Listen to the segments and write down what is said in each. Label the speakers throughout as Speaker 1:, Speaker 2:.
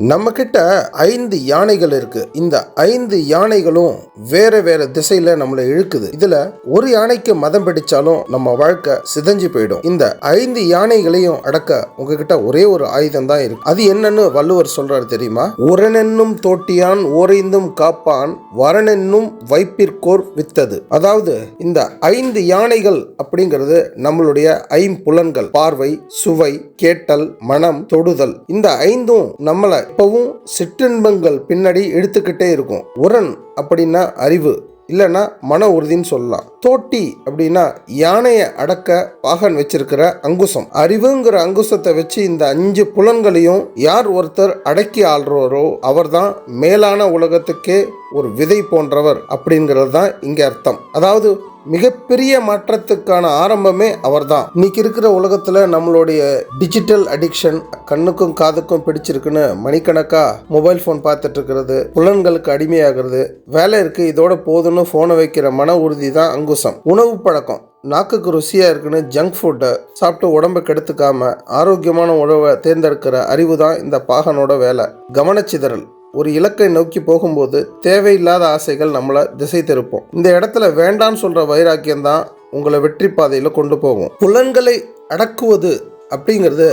Speaker 1: நம்ம கிட்ட 5 யானைகள் இருக்கு. இந்த 5 யானைகளும் வேற வேற திசையில நம்மளை இழுக்குது. இதுல ஒரு யானைக்கு மதம் பிடிச்சாலும் நம்ம வாழ்க்கை சிதைஞ்சு போயிடும். இந்த 5 யானைகளையும் அடக்க உங்ககிட்ட ஒரே ஒரு ஆயுதம் தான் இருக்கு. அது என்னன்னு வள்ளுவர் சொல்றாரு தெரியுமா? உரனென்னும் தோட்டியான் ஓரைந்தும் காப்பான் வரனென்னும் வைப்பிற்கோர் வித்தது. அதாவது இந்த 5 யானைகள் அப்படிங்கிறது நம்மளுடைய ஐம்புலன்கள். பார்வை, சுவை, கேட்டல், மனம், தொடுதல். இந்த 5ம் நம்மளை எப்பவும் சிற்றின்பங்கள் பின்னாடி எடுத்துக்கிட்டே இருக்கும். உரன் அப்படின்னா அறிவு, இல்லைன்னா மன உறுதின்னு சொல்லலாம். தோட்டி அப்படின்னா யானையை அடக்க பாகன் வச்சிருக்கிற அங்குசம். அறிவுங்கிற அங்குசத்தை வச்சு இந்த 5 புலன்களையும் யார் ஒருத்தர் அடக்கி ஆள்றாரோ அவர் தான் மேலான உலகத்துக்கே ஒரு விதை போன்றவர் அப்படிங்கிறது தான் இங்க அர்த்தம். அதாவது மிகப்பெரிய மாற்றத்துக்கான ஆரம்பமே அவர் தான். இன்னைக்கு இருக்கிற உலகத்துல நம்மளுடைய டிஜிட்டல் அடிக்ஷன் கண்ணுக்கும் காதுக்கும் பிடிச்சிருக்குன்னு மணிக்கணக்கா மொபைல் போன் பார்த்துட்டு இருக்கிறது, புலன்களுக்கு அடிமையாகிறது, வேலை இருக்கு இதோட போதுன்னு போனை வைக்கிற மன உறுதி தான் அங்குசம். உணவு பழக்கம், நாக்குக்கு ருசியா இருக்குன்னு ஜங்க் ஃபுட்டை சாப்பிட்டு உடம்பை கெடுத்துக்காம ஆரோக்கியமான உணவை தேர்ந்தெடுக்கிற அறிவு தான் இந்த பாகனோட வேலை. கவனச்சிதறல், ஒரு இலக்கை நோக்கி போகும்போது தேவையில்லாத ஆசைகள் நம்மளை திசை திருப்போம். இந்த இடத்துல வேண்டான்னு சொல்ற வைராக்கியம் தான் உங்களை வெற்றி பாதையில கொண்டு போகும். புலன்களை அடக்குவது அப்படிங்கிறது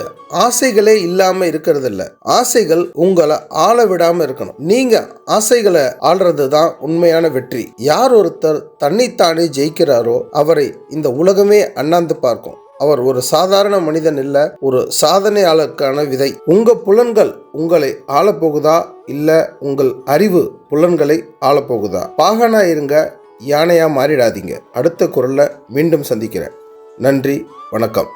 Speaker 1: ஆசைகளே இல்லாம இருக்கிறது இல்ல. ஆசைகள் உங்களை ஆள விடாம இருக்கணும். நீங்க ஆசைகளை ஆள்றது தான் உண்மையான வெற்றி. யார் ஒருத்தர் தன்னைத்தானே ஜெயிக்கிறாரோ அவரை இந்த உலகமே அண்ணாந்து பார்க்கும். அவர் ஒரு சாதாரண மனிதன் இல்ல, ஒரு சாதனையாளருக்கான விதை. உங்க புலன்கள் உங்களை ஆளப்போகுதா, இல்ல உங்கள் அறிவு புலன்களை ஆளப்போகுதா? பாகனா இருங்க, யானையா மாறிடாதீங்க. அடுத்த குரல்ல மீண்டும் சந்திக்கிறேன். நன்றி, வணக்கம்.